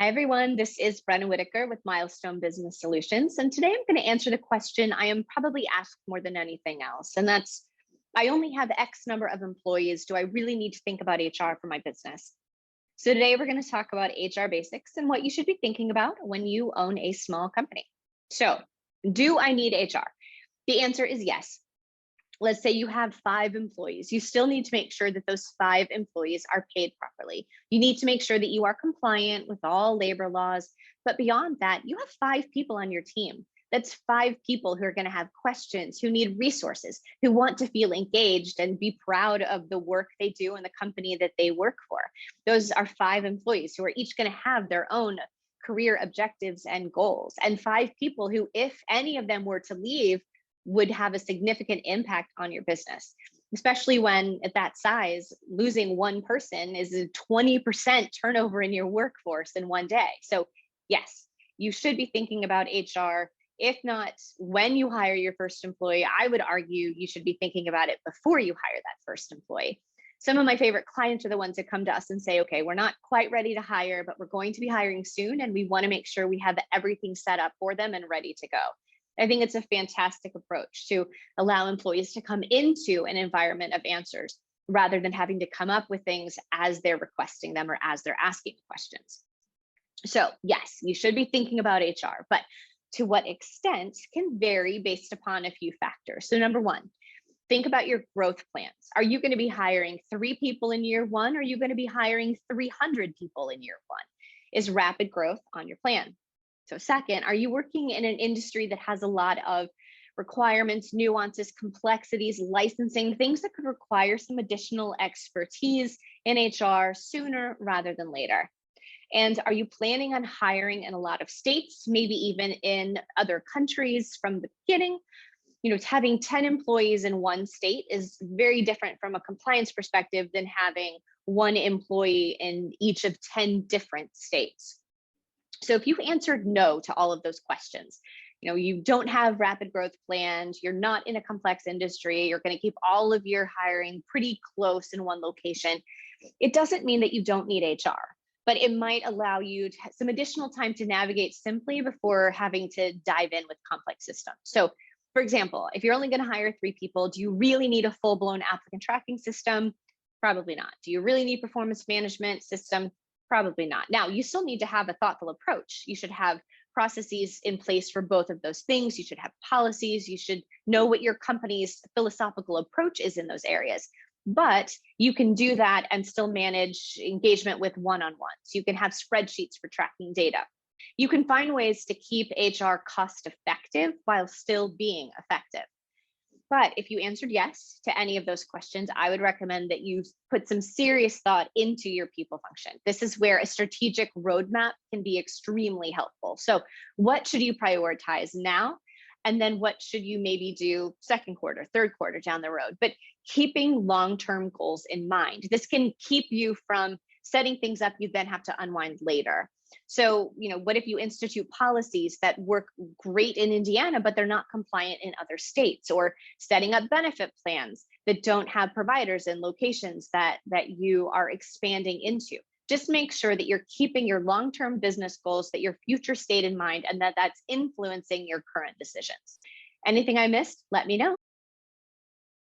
Hi, everyone. This is Brenna Whitaker with Milestone Business Solutions. And today I'm going to answer the question I am probably asked more than anything else. And that's, I only have X number of employees. Do I really need to think about HR for my business? So today we're going to talk about HR basics and what you should be thinking about when you own a small company. So do I need HR? The answer is yes. Let's say you have 5 employees. You still need to make sure that those 5 employees are paid properly. You need to make sure that you are compliant with all labor laws. But beyond that, you have 5 people on your team. That's 5 people who are going to have questions, who need resources, who want to feel engaged and be proud of the work they do in the company that they work for. Those are 5 employees who are each going to have their own career objectives and goals, and 5 people who, if any of them were to leave, would have a significant impact on your business, especially when at that size, losing one person is a 20% turnover in your workforce in one day. So yes, you should be thinking about HR. If not when you hire your first employee, I would argue you should be thinking about it before you hire that first employee. Some of my favorite clients are the ones that come to us and say, okay, we're not quite ready to hire, but we're going to be hiring soon. And we want to make sure we have everything set up for them and ready to go. I think it's a fantastic approach to allow employees to come into an environment of answers rather than having to come up with things as they're requesting them or as they're asking questions. So yes, you should be thinking about HR, but to what extent can vary based upon a few factors. So number one, think about your growth plans. Are you going to be hiring 3 people in year one? Or are you going to be hiring 300 people in year one? Is rapid growth on your plan? So second, are you working in an industry that has a lot of requirements, nuances, complexities, licensing, things that could require some additional expertise in HR sooner rather than later? And are you planning on hiring in a lot of states, maybe even in other countries from the beginning? Having 10 employees in one state is very different from a compliance perspective than having one employee in each of 10 different states. So if you've answered no to all of those questions, you don't have rapid growth plans, you're not in a complex industry, you're going to keep all of your hiring pretty close in one location, it doesn't mean that you don't need HR, but it might allow you to have some additional time to navigate simply before having to dive in with complex systems. So for example, if you're only going to hire 3 people, do you really need a full-blown applicant tracking system? Probably not. Do you really need performance management system? Probably not. Now, you still need to have a thoughtful approach. You should have processes in place for both of those things. You should have policies. You should know what your company's philosophical approach is in those areas. But you can do that and still manage engagement with one-on-ones. You can have spreadsheets for tracking data. You can find ways to keep HR cost effective while still being effective. But if you answered yes to any of those questions, I would recommend that you put some serious thought into your people function. This is where a strategic roadmap can be extremely helpful. So what should you prioritize now? And then what should you maybe do second quarter, third quarter down the road? But keeping long-term goals in mind. This can keep you from setting things up you then have to unwind later. So, what if you institute policies that work great in Indiana, but they're not compliant in other states, or setting up benefit plans that don't have providers in locations that you are expanding into? Just make sure that you're keeping your long-term business goals, that your future state in mind, and that that's influencing your current decisions. Anything I missed, let me know.